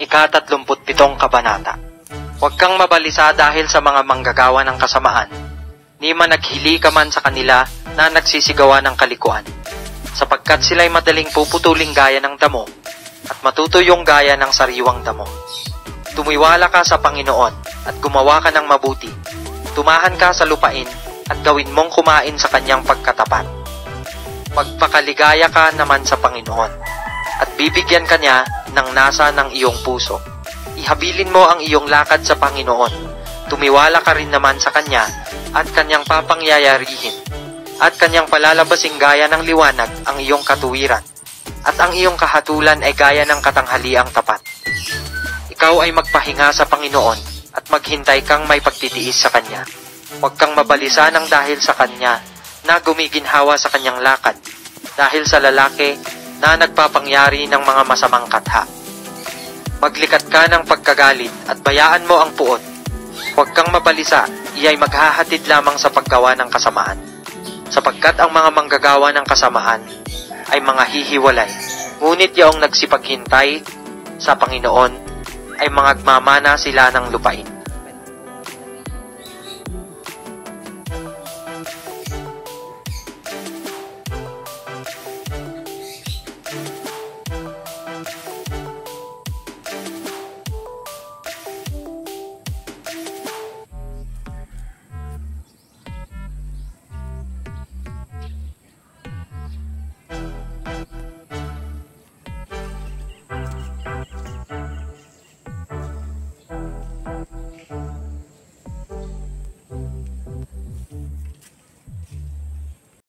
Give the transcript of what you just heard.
Ika-37 Kabanata. Huwag kang mabalisa dahil sa mga manggagawa ng kasamaan, ni managhili ka man sa kanila na nagsisigawa ng kalikuan, sapagkat sila'y madaling puputuling gaya ng damo, at matutuyong gaya ng sariwang damo. Tumiwala ka sa Panginoon, at gumawa ka ng mabuti. Tumahan ka sa lupain, at gawin mong kumain sa kanyang pagkatapat. Magpakaligaya ka naman sa Panginoon, at bibigyan ka niya ng nasa ng iyong puso. Ihabilin mo ang iyong lakad sa Panginoon. Tumiwala ka rin naman sa Kanya, at Kanyang papangyayarihin, at Kanyang palalabasing gaya ng liwanag ang iyong katuwiran, at ang iyong kahatulan ay gaya ng katanghaliang tapat. Ikaw ay magpahinga sa Panginoon, at maghintay kang may pagtitiis sa Kanya. Huwag kang mabalisa ng dahil sa Kanya, na gumiginhawa sa Kanyang lakad, dahil sa lalaki na nagpapangyari ng mga masamang katha. Maglikat ka ng pagkagalit at bayaan mo ang puot. Huwag kang mabalisa, iya'y maghahatid lamang sa paggawa ng kasamaan. Sapagkat ang mga manggagawa ng kasamaan ay mga hihiwalay, ngunit yaong nagsipaghintay sa Panginoon ay mangagmamana sila ng lupain.